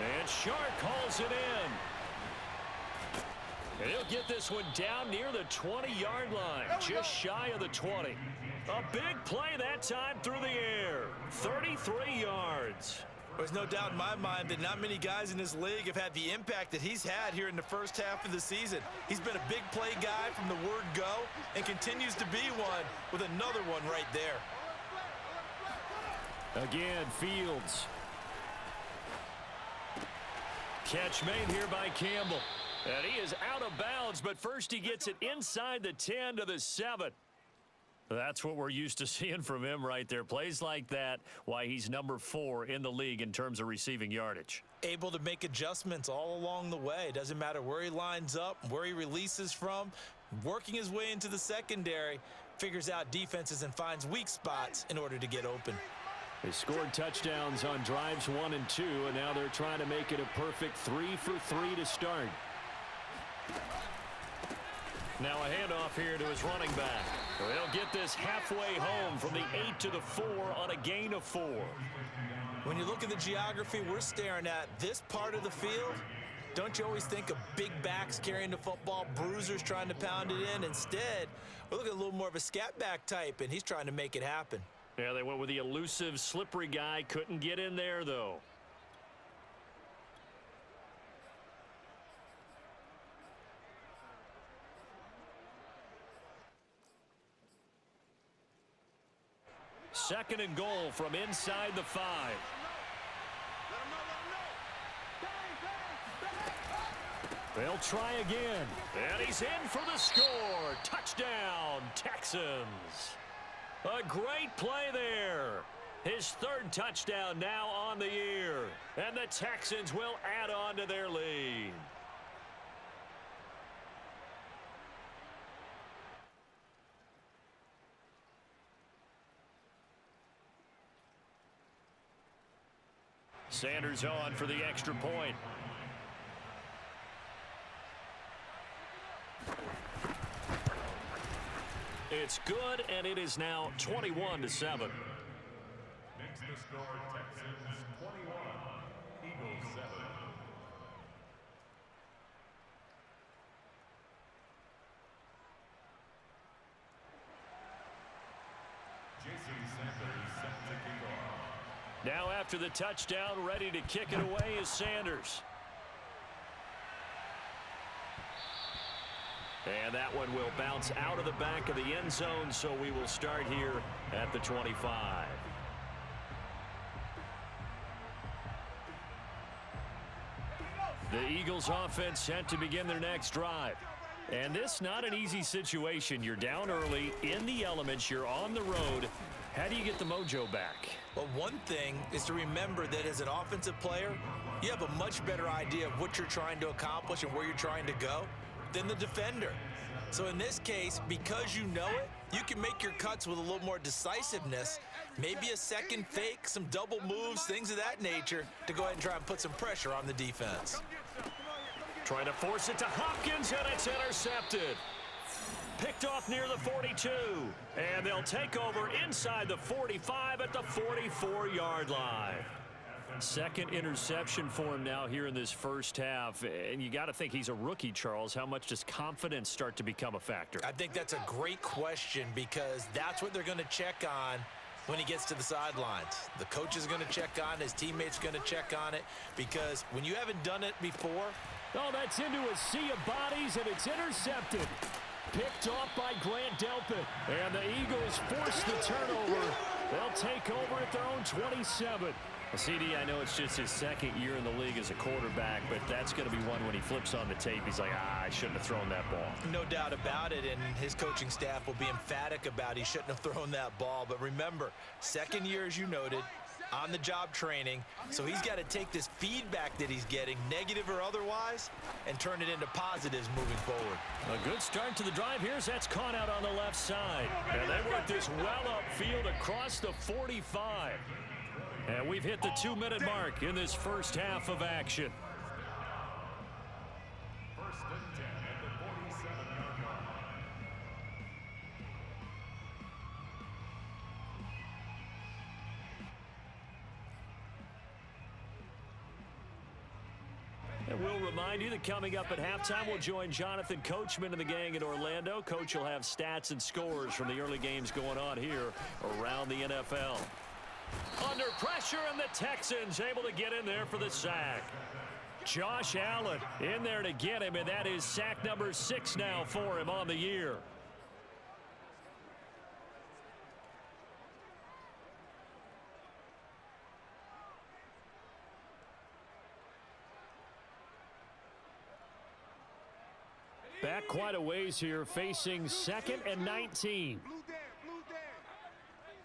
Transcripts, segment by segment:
And Shark hauls it in. And he'll get this one down near the 20-yard line, just shy of the 20. A big play that time through the air, 33 yards. There's no doubt in my mind that not many guys in this league have had the impact that he's had here in the first half of the season. He's been a big play guy from the word go and continues to be one with another one right there. Again, Fields. Catch made here by Campbell. And he is out of bounds, but first he gets it inside the 10 to the 7. That's what we're used to seeing from him right there. Plays like that, why he's number 4 in the league in terms of receiving yardage. Able to make adjustments all along the way. Doesn't matter where he lines up, where he releases from. Working his way into the secondary, figures out defenses and finds weak spots in order to get open. They scored touchdowns on drives 1 and 2, and now they're trying to make it a perfect 3 for 3 to start. Now a handoff here to his running back. They'll get this halfway home from the 8 to the 4 on a gain of 4. When you look at the geography we're staring at, this part of the field, don't you always think of big backs carrying the football, bruisers trying to pound it in? Instead, we're looking at a little more of a scat back type, and he's trying to make it happen. Yeah, they went with the elusive, slippery guy. Couldn't get in there, though. Second and goal from inside the 5. They'll try again. And he's in for the score. Touchdown, Texans. A great play there. His 3rd touchdown now on the year. And the Texans will add on to their lead. Sanders on for the extra point. It's good, and it is now 21-7. Next to score, Texans 21, Eagles 7. Jason Sanders set to kick off. Now after the touchdown, ready to kick it away is Sanders. And that one will bounce out of the back of the end zone, so we will start here at the 25. The Eagles offense set to begin their next drive. And this not an easy situation. You're down early, in the elements, you're on the road. How do you get the mojo back? Well, one thing is to remember that as an offensive player, you have a much better idea of what you're trying to accomplish and where you're trying to go than the defender. So in this case, because you know it, you can make your cuts with a little more decisiveness, maybe a second fake, some double moves, things of that nature, to go ahead and try and put some pressure on the defense. Trying to force it to Hopkins, and it's intercepted. Picked off near the 42, and they'll take over inside the 45 at the 44-yard line. Second interception for him now here in this first half, and you got to think he's a rookie, Charles. How much does confidence start to become a factor? I think that's a great question, because that's what they're going to check on when he gets to the sidelines. The coach is going to check on, his teammates are going to check on it, because when you haven't done it before. Oh, that's into a sea of bodies, and it's intercepted. Picked off by Grant Delpit. And the Eagles force the turnover. They'll take over at their own 27. Well, CD, I know it's just his second year in the league as a quarterback, but that's going to be one when he flips on the tape. He's like, I shouldn't have thrown that ball. No doubt about it, and his coaching staff will be emphatic about he shouldn't have thrown that ball. But remember, second year, as you noted, on-the-job training, so he's got to take this feedback that he's getting, negative or otherwise, and turn it into positives moving forward. A good start to the drive. Here's that's caught out on the left side. And they work this well upfield across the 45. And we've hit the 2-minute mark in this first half of action. First and 10 at the 47-yard line. And we'll remind you that coming up at halftime, we'll join Jonathan Coachman and the gang in Orlando. Coach will have stats and scores from the early games going on here around the NFL. Under pressure, and the Texans able to get in there for the sack. Josh Allen in there to get him, and that is sack number 6 now for him on the year. Back quite a ways here, facing 2nd and 19. Blue Dan.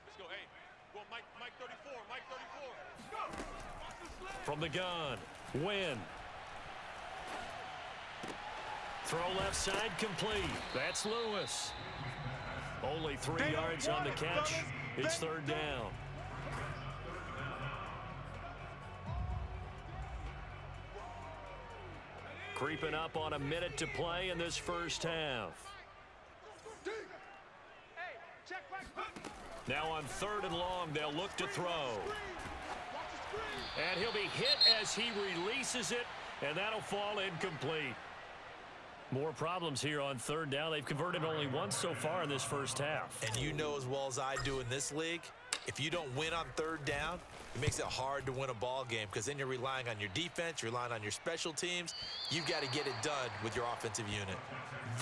Let's go, hey. Go on, Mike 34, Mike 34. From the gun, Wynn. Throw left side complete. That's Lewis. Only 3 yards on the catch. It's 3rd down. Creeping up on a minute to play in this first half. Now on 3rd and long, they'll look to throw. And he'll be hit as he releases it, and that'll fall incomplete. More problems here on 3rd down. They've converted only once so far in this first half. And you know as well as I do in this league, if you don't win on 3rd down, it makes it hard to win a ball game because then you're relying on your defense, you're relying on your special teams. You've got to get it done with your offensive unit.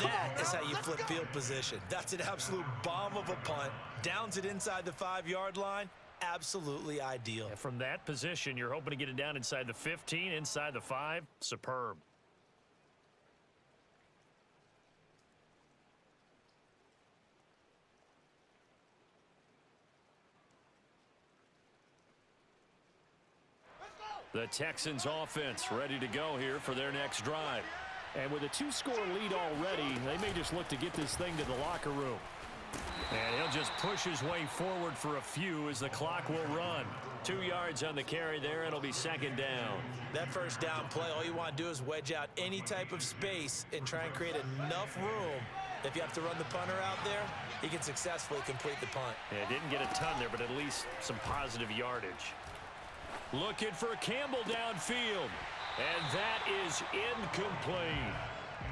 That is how you flip field position. That's an absolute bomb of a punt. Downs it inside the 5-yard line. Absolutely ideal. And from that position, you're hoping to get it down inside the 15, inside the 5. Superb. The Texans offense ready to go here for their next drive. And with a 2-score lead already, they may just look to get this thing to the locker room. And he'll just push his way forward for a few as the clock will run. 2 yards on the carry there, and it'll be 2nd down. That first down play, all you want to do is wedge out any type of space and try and create enough room. If you have to run the punter out there, he can successfully complete the punt. Yeah, didn't get a ton there, but at least some positive yardage. Looking for Campbell downfield, and that is incomplete.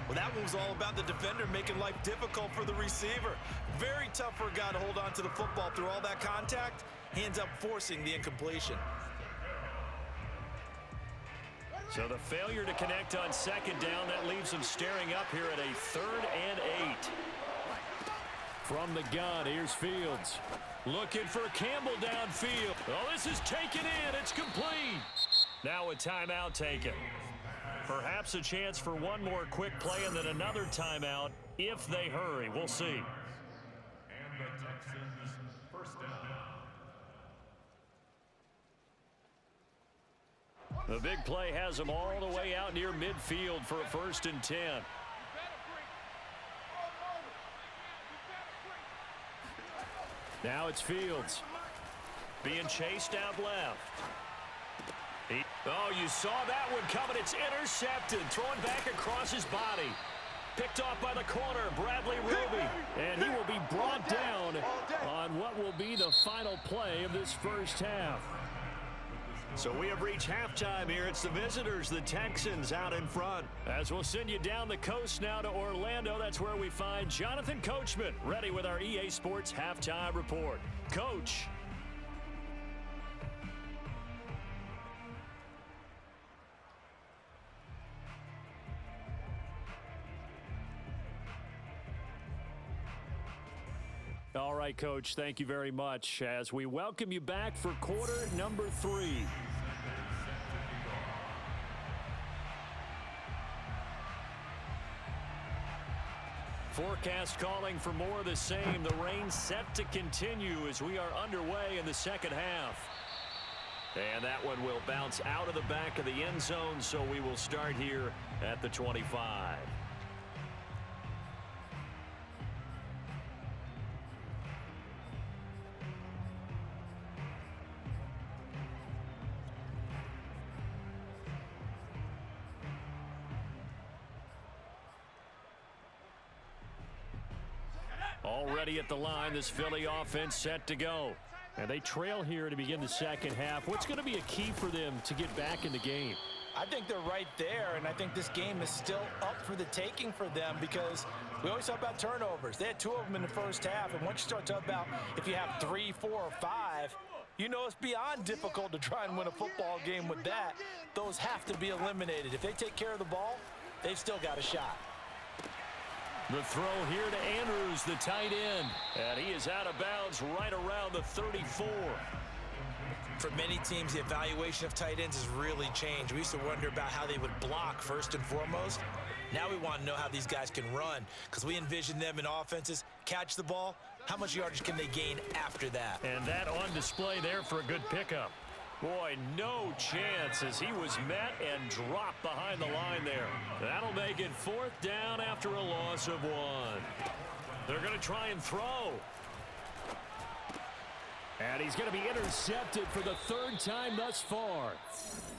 Well, that one was all about the defender making life difficult for the receiver. Very tough for a guy to hold on to the football through all that contact. He ends up forcing the incompletion. So the failure to connect on 2nd down, that leaves him staring up here at a 3rd and 8. From the gun, here's Fields. Looking for Campbell downfield. Oh, this is taken in. It's complete. Now a timeout taken. Perhaps a chance for one more quick play and then another timeout if they hurry. We'll see. And the Texans first down. The big play has them all the way out near midfield for a 1st and 10. Now it's Fields. Being chased out left. Oh, you saw that one coming. It's intercepted. Throwing back across his body. Picked off by the corner, Bradley Ruby. And he will be brought down on what will be the final play of this first half. So we have reached halftime here. It's the visitors, the Texans, out in front. As we'll send you down the coast now to Orlando, that's where we find Jonathan Coachman, ready with our EA Sports Halftime Report. Coach. All right, Coach, thank you very much as we welcome you back for quarter number 3. Forecast calling for more of the same. The rain set to continue as we are underway in the second half. And that one will bounce out of the back of the end zone, so we will start here at the 25. Already at the line, this Philly offense set to go. And they trail here to begin the second half. What's going to be a key for them to get back in the game? I think they're right there, and I think this game is still up for the taking for them because we always talk about turnovers. They had 2 of them in the first half, and once you start talking about if you have 3, 4, or 5, you know it's beyond difficult to try and win a football game with that. Those have to be eliminated. If they take care of the ball, they've still got a shot. The throw here to Andrews, the tight end. And he is out of bounds right around the 34. For many teams, the evaluation of tight ends has really changed. We used to wonder about how they would block first and foremost. Now we want to know how these guys can run because we envision them in offenses, catch the ball. How much yardage can they gain after that? And that on display there for a good pickup. Boy, no chance as he was met and dropped behind the line there. That'll make it 4th down after a loss of 1. They're going to try and throw. And he's going to be intercepted for the 3rd time thus far.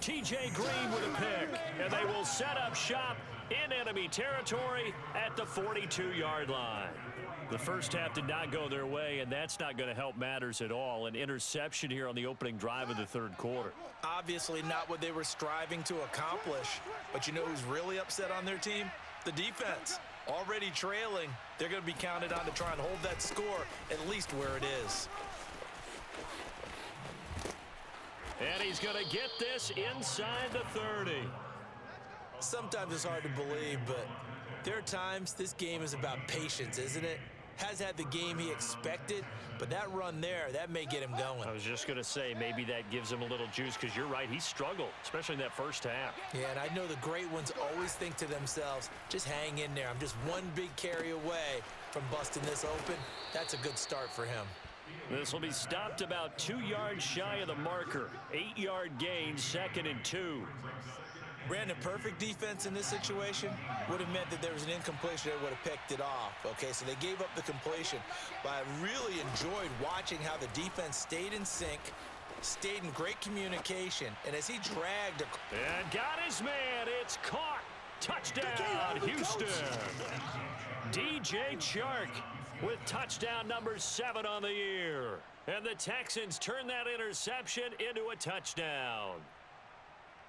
T.J. Green with a pick. And they will set up shop in enemy territory at the 42-yard line. The first half did not go their way, and that's not going to help matters at all. An interception here on the opening drive of the 3rd quarter. Obviously not what they were striving to accomplish. But you know who's really upset on their team? The defense. Already trailing, they're going to be counted on to try and hold that score at least where it is. And he's going to get this inside the 30. Sometimes it's hard to believe, but there are times this game is about patience, isn't it? Has had the game he expected, but that run there, that may get him going. I was just going to say, maybe that gives him a little juice because you're right, he struggled, especially in that first half. Yeah, and I know the great ones always think to themselves, just hang in there. I'm just one big carry away from busting this open. That's a good start for him. This will be stopped about 2 yards shy of the marker. 8-yard gain, 2nd and 2. Brandon, perfect defense in this situation would have meant that there was an incompletion that would have picked it off. Okay, so they gave up the completion. But I really enjoyed watching how the defense stayed in sync, stayed in great communication, and as he dragged... And got his man. It's caught. Touchdown, Houston. DJ Chark with touchdown number 7 on the year. And the Texans turn that interception into a touchdown.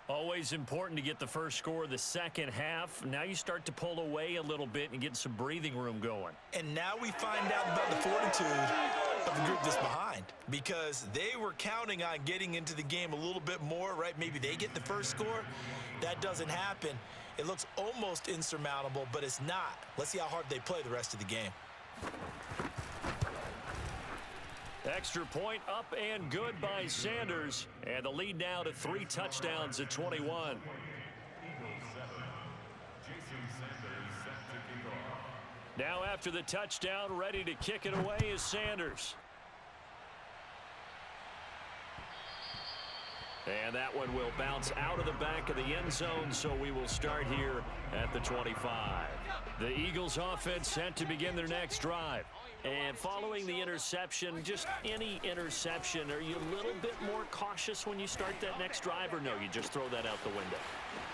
Always important to get the first score of the second half. Now you start to pull away a little bit and get some breathing room going. And now we find out about the fortitude of the group that's behind, because they were counting on getting into the game a little bit more, right? Maybe they get the first score. That doesn't happen. It looks almost insurmountable, but it's not. Let's see how hard they play the rest of the game. Extra point up and good by Sanders. And the lead now to 3 touchdowns at 21. Now after the touchdown, ready to kick it away is Sanders. And that one will bounce out of the back of the end zone, so we will start here at the 25. The Eagles offense set to begin their next drive. And following the interception, just any interception, are you a little bit more cautious when you start that next drive, or no, you just throw that out the window?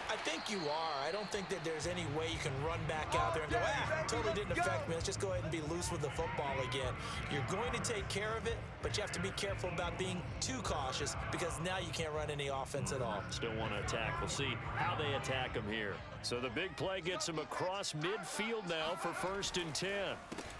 I think you are. I don't think that there's any way you can run back out there and go, totally didn't affect me. Let's just go ahead and be loose with the football again. You're going to take care of it, but you have to be careful about being too cautious because now you can't run any offense at all. Still want to attack. We'll see how they attack him here. So the big play gets him across midfield now for 1st and 10.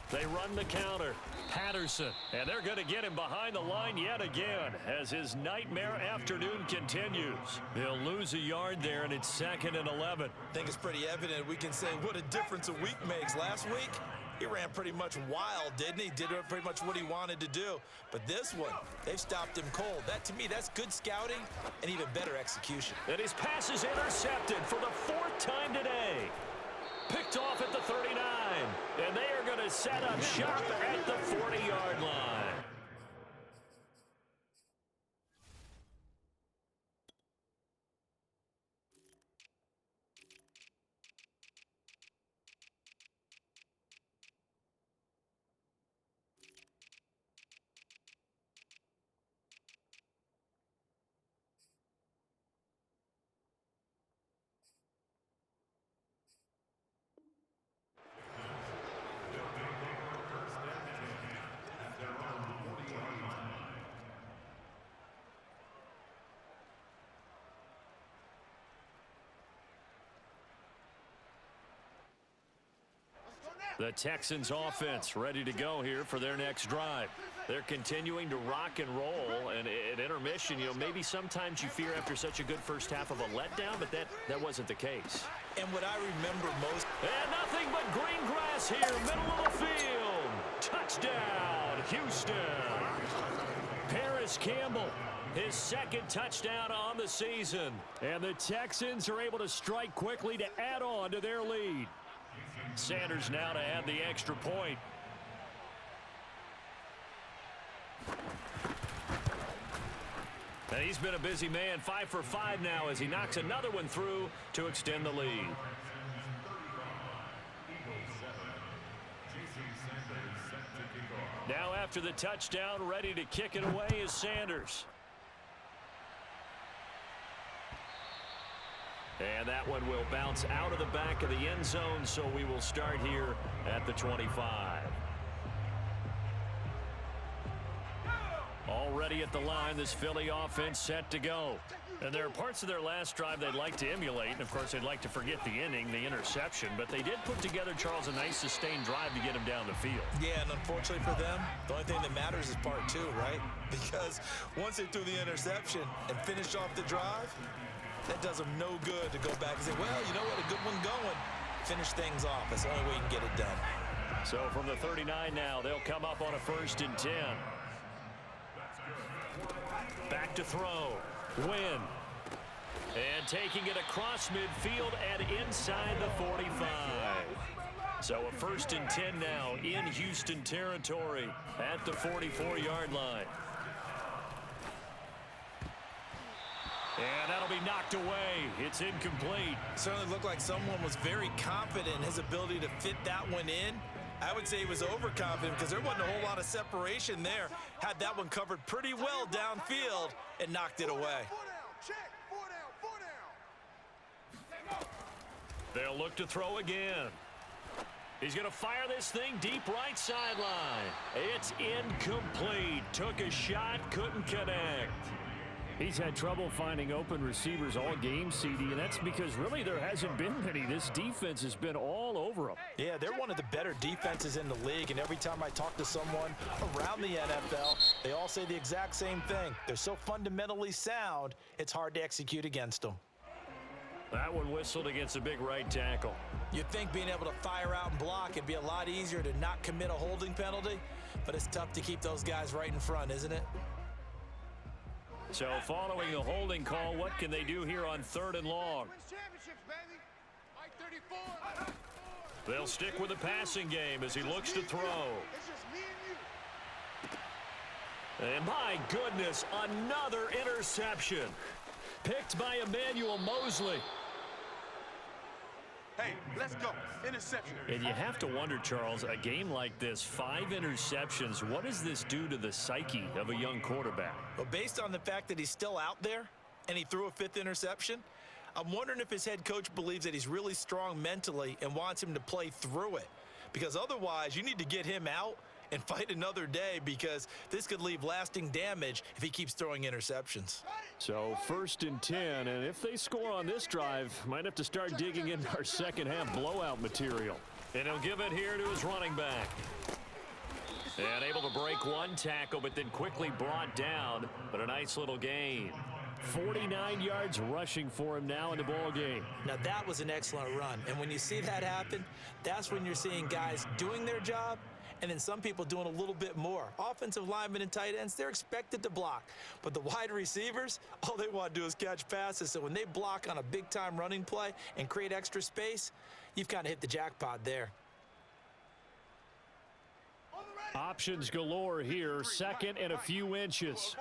They run the counter. Patterson. And they're going to get him behind the line yet again as his nightmare afternoon continues. He'll lose a yard there, and it's 2nd and 11. I think it's pretty evident. We can say what a difference a week makes. Last week, he ran pretty much wild, didn't he? Did pretty much what he wanted to do. But this one, they've stopped him cold. That, to me, that's good scouting and even better execution. And his pass is intercepted for the 4th time today. Picked off at the 39. And they are going to set up shop at the 40-yard line. The Texans offense ready to go here for their next drive. They're continuing to rock and roll, and at intermission, maybe sometimes you fear after such a good first half of a letdown, but that wasn't the case. And what I remember most... And nothing but green grass here, middle of the field. Touchdown, Houston. Paris Campbell, his second touchdown on the season. And the Texans are able to strike quickly to add on to their lead. Sanders now to add the extra point. And he's been a busy man, 5 for 5 now as he knocks another one through to extend the lead. Now after the touchdown, ready to kick it away is Sanders. And that one will bounce out of the back of the end zone, so we will start here at the 25. Already at the line, this Philly offense set to go. And there are parts of their last drive they'd like to emulate, and of course they'd like to forget the inning, the interception, but they did put together, Charles, a nice sustained drive to get him down the field. Yeah, and unfortunately for them, the only thing that matters is part 2, right? Because once they threw the interception and finished off the drive, that does them no good to go back and say, well, you know what, a good one going. Finish things off. That's the only way you can get it done. So from the 39 now, they'll come up on a 1st and 10. Back to throw. Win. And taking it across midfield and inside the 45. So a 1st and 10 now in Houston territory at the 44-yard line. And that'll be knocked away. It's incomplete. Certainly looked like someone was very confident in his ability to fit that one in. I would say he was overconfident because there wasn't a whole lot of separation there. Had that one covered pretty well downfield and knocked it away. They'll look to throw again. He's going to fire this thing deep right sideline. It's incomplete. Took a shot, couldn't connect. He's had trouble finding open receivers all game, CD, and that's because really there hasn't been many. This defense has been all over them. Yeah, they're one of the better defenses in the league, and every time I talk to someone around the NFL, they all say the exact same thing. They're so fundamentally sound, it's hard to execute against them. That one whistled against a big right tackle. You'd think being able to fire out and block it'd be a lot easier to not commit a holding penalty, but it's tough to keep those guys right in front, isn't it? So following the holding call, what can they do here on 3rd and long? They'll stick with the passing game as he looks to throw. And my goodness, another interception. Picked by Emmanuel Mosley. Hey, let's go. Interception. And you have to wonder, Charles, a game like this, 5 interceptions, what does this do to the psyche of a young quarterback? Well, based on the fact that he's still out there and he threw a 5th interception, I'm wondering if his head coach believes that he's really strong mentally and wants him to play through it. Because otherwise, you need to get him out and fight another day because this could leave lasting damage if he keeps throwing interceptions. So 1st and 10, and if they score on this drive, might have to start digging into our second half blowout material. And he'll give it here to his running back. And able to break one tackle, but then quickly brought down, but a nice little gain. 49 yards rushing for him now in the ball game. Now that was an excellent run, and when you see that happen, that's when you're seeing guys doing their job and then some people doing a little bit more. Offensive linemen and tight ends, they're expected to block. But the wide receivers, all they want to do is catch passes. So when they block on a big-time running play and create extra space, you've kind of hit the jackpot there. Options galore here, 2nd and a few inches.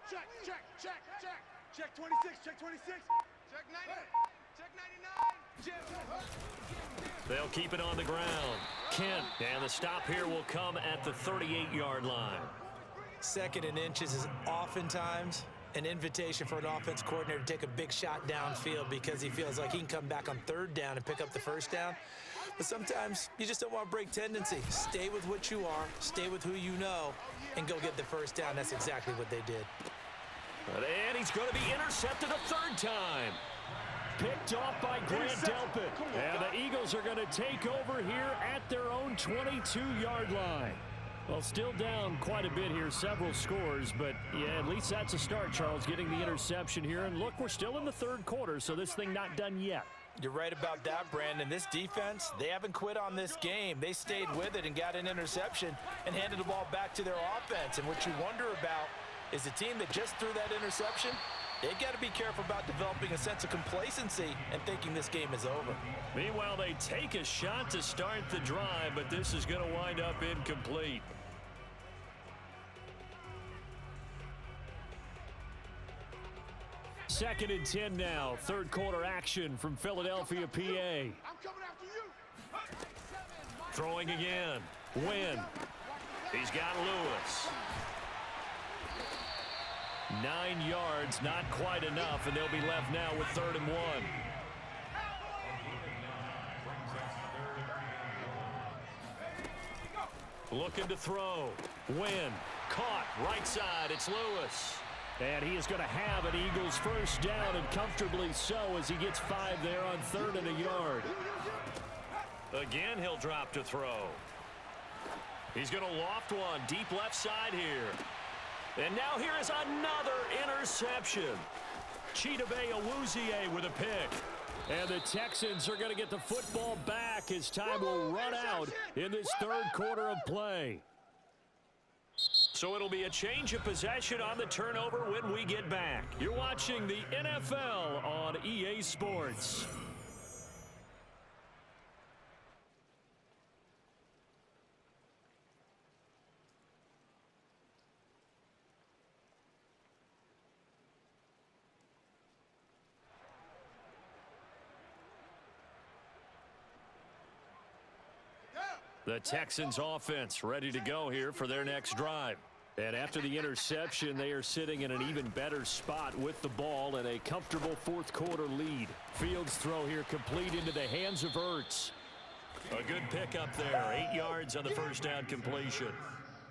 Check, check, check, check. Check 26, check 26. Check 90, check 99. Check. They'll keep it on the ground. Kent, and the stop here will come at the 38-yard line. 2nd and inches is oftentimes an invitation for an offense coordinator to take a big shot downfield because he feels like he can come back on 3rd down and pick up the 1st down. But sometimes you just don't want to break tendency. Stay with what you are, stay with who you know, and go get the 1st down. That's exactly what they did. And he's going to be intercepted a 3rd time. picked off by Grant Delpit. And the Eagles are going to take over here at their own 22-yard line. Well, still down quite a bit here, several scores, but yeah, at least that's a start, Charles, getting the interception here. And look, we're still in the third quarter, so this thing not done yet. You're right about that, Brandon. This defense, they haven't quit on this game. They stayed with it and got an interception and handed the ball back to their offense. And what you wonder about is the team that just threw that interception, they've got to be careful about developing a sense of complacency and thinking this game is over. Meanwhile, they take a shot to start the drive, but this is going to wind up incomplete. Second and 10 now. Third quarter action from Philadelphia, PA. I'm coming after you. Throwing again. Wynn. He's got Lewis. 9 yards, not quite enough, and they'll be left now with 3rd and 1. Looking to throw. Wynn. Caught. Right side. It's Lewis. And he is going to have an Eagles first down, and comfortably so, as he gets 5 there on 3rd and a yard. Again, he'll drop to throw. He's going to loft one deep left side here. And now here is another interception. Chidobe Awuzie with a pick. And the Texans are going to get the football back as time will run out in this third quarter of play. So it'll be a change of possession on the turnover when we get back. You're watching the NFL on EA Sports. The Texans offense ready to go here for their next drive. And after the interception, they are sitting in an even better spot with the ball and a comfortable fourth quarter lead. Fields throw here complete into the hands of Ertz. A good pickup there, 8 yards on the first down completion.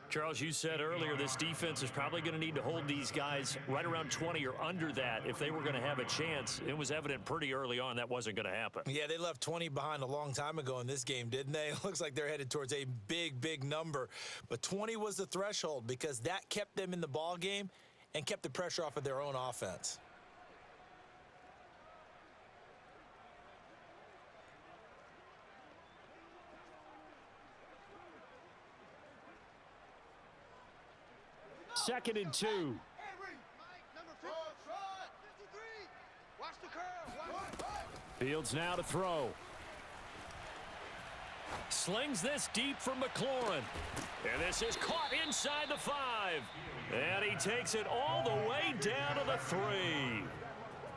Charles, you said earlier this defense is probably going to need to hold these guys right around 20 or under that if they were going to have a chance. It was evident pretty early on that wasn't going to happen. Yeah, they left 20 behind a long time ago in this game, didn't they? It looks like they're headed towards a big, big number. But 20 was the threshold because that kept them in the ball game and kept the pressure off of their own offense. Second and 2. Number 4. 53. Watch the curve. Fields now to throw. Slings this deep from McLaurin. And this is caught inside the 5. And he takes it all the way down to the 3.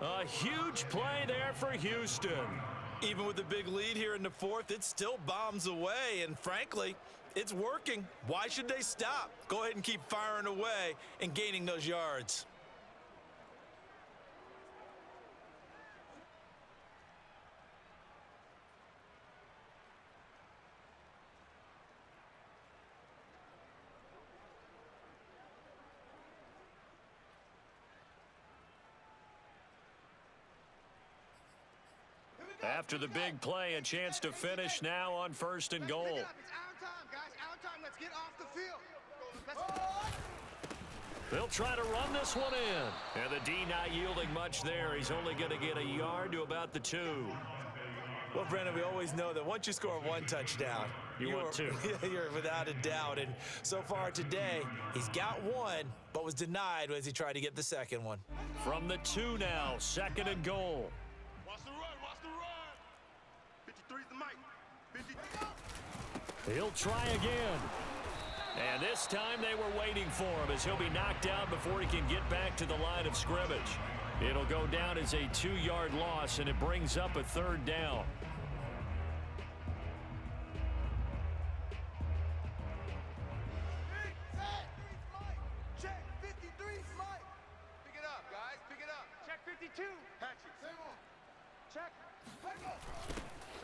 A huge play there for Houston. Even with the big lead here in the fourth, it still bombs away. And frankly, it's working. Why should they stop? Go ahead and keep firing away and gaining those yards. After the big play, a chance to finish now on 1st and goal. It's our time, guys. Our time. Let's get off the field. They'll try to run this one in. And the D not yielding much there. He's only going to get a yard to about the 2. Well, Brandon, we always know that once you score 1 touchdown, You want 2. You're without a doubt. And so far today, he's got 1, but was denied as he tried to get the second one. From the 2 now, 2nd and goal. Watch the run. Watch the run. 53's the mic. He'll try again. And this time they were waiting for him as he'll be knocked out before he can get back to the line of scrimmage. It'll go down as a 2-yard loss, and it brings up a 3rd down. Check 53's mic. Pick it up, guys. Pick it up. Check 52. Hatchet. Same on. Check.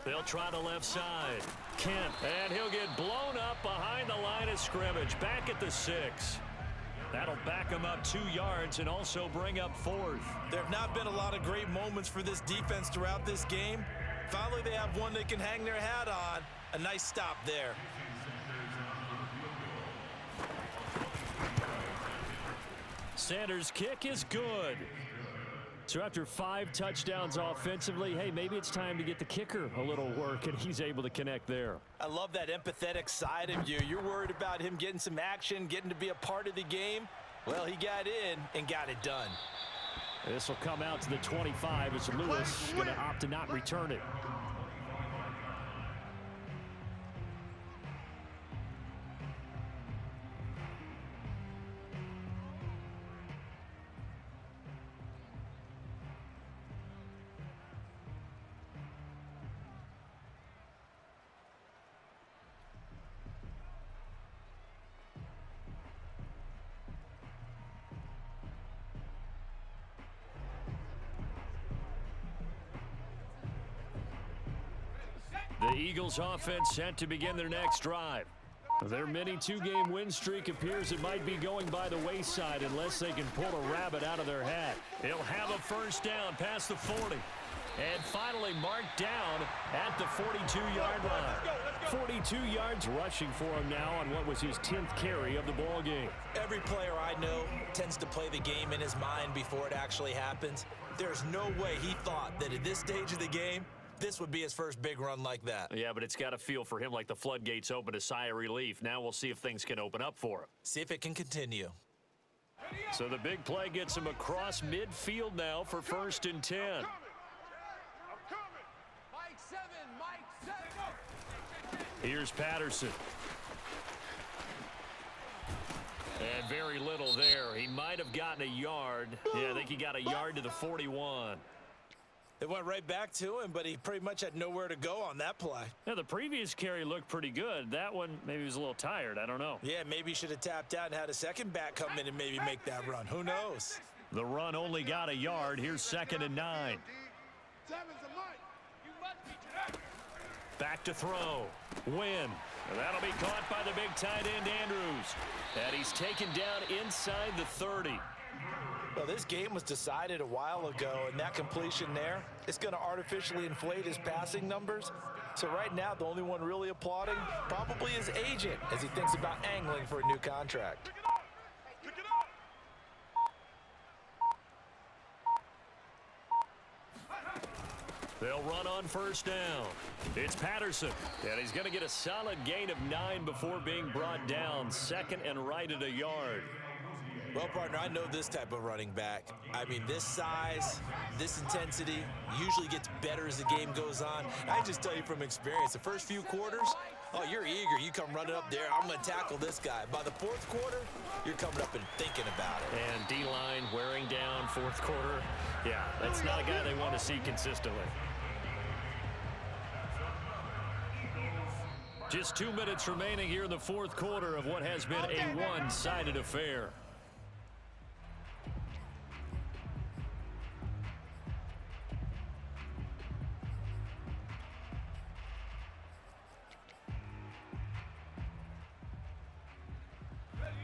They'll try the left side. Kent, and he'll get blown up behind the line of scrimmage, back at the 6. That'll back them up 2 yards and also bring up 4th. There have not been a lot of great moments for this defense throughout this game. Finally, they have one they can hang their hat on. A nice stop there. Sanders' kick is good. So after 5 touchdowns offensively, hey, maybe it's time to get the kicker a little work, and he's able to connect there. I love that empathetic side of you. You're worried about him getting some action, getting to be a part of the game. Well, he got in and got it done. This will come out to the 25 as Lewis going to opt to not return it. The Eagles offense set to begin their next drive. Their mini 2-game win streak appears it might be going by the wayside unless they can pull a rabbit out of their hat. He'll have a first down past the 40. And finally marked down at the 42-yard line. 42 yards rushing for him now on what was his 10th carry of the ball game. Every player I know tends to play the game in his mind before it actually happens. There's no way he thought that at this stage of the game, this would be his first big run like that. Yeah, but it's got to feel for him like the floodgates open, a sigh of relief. Now we'll see if things can open up for him. See if it can continue. So the big play gets him across midfield now for 1st and 10. I'm coming. Mike 7, Mike 7. Here's Patterson. And very little there. He might have gotten a yard. Yeah, I think he got a yard to the 41. It went right back to him, but he pretty much had nowhere to go on that play. Now, the previous carry looked pretty good. That one, maybe he was a little tired. I don't know. Yeah, maybe he should have tapped out and had a second back come in and maybe make that run. Who knows? The run only got a yard. Here's 2nd and 9. Back to throw. Win. That'll be caught by the big tight end, Andrews. And he's taken down inside the 30. Well, this game was decided a while ago, and that completion there, it's going to artificially inflate his passing numbers. So right now, the only one really applauding probably his agent as he thinks about angling for a new contract. They'll run on first down. It's Patterson, and he's going to get a solid gain of 9 before being brought down. 2nd and right at a yard. Well, partner, I know this type of running back. I mean, this size, this intensity usually gets better as the game goes on. I just tell you from experience, the first few quarters, oh, you're eager. You come running up there, I'm going to tackle this guy. By the 4th quarter, you're coming up and thinking about it. And D-line wearing down 4th quarter. Yeah, that's not a guy they want to see consistently. Just 2 minutes remaining here in the 4th quarter of what has been a one-sided affair.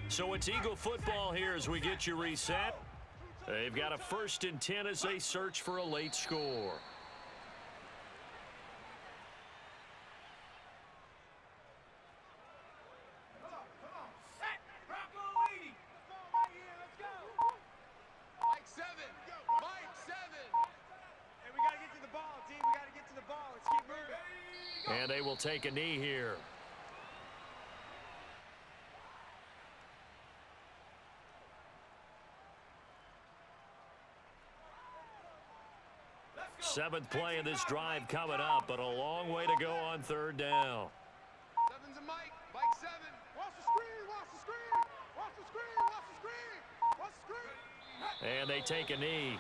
So it's Eagle football here as we get you reset. They've got a 1st and 10 as they search for a late score. And they will take a knee here. Seventh play of this drive coming up, but a long way to go on 3rd down. 7's a Mike. Mike 7. Watch the screen. Watch the screen. Watch the screen. Watch the screen. Watch the screen. And they take a knee.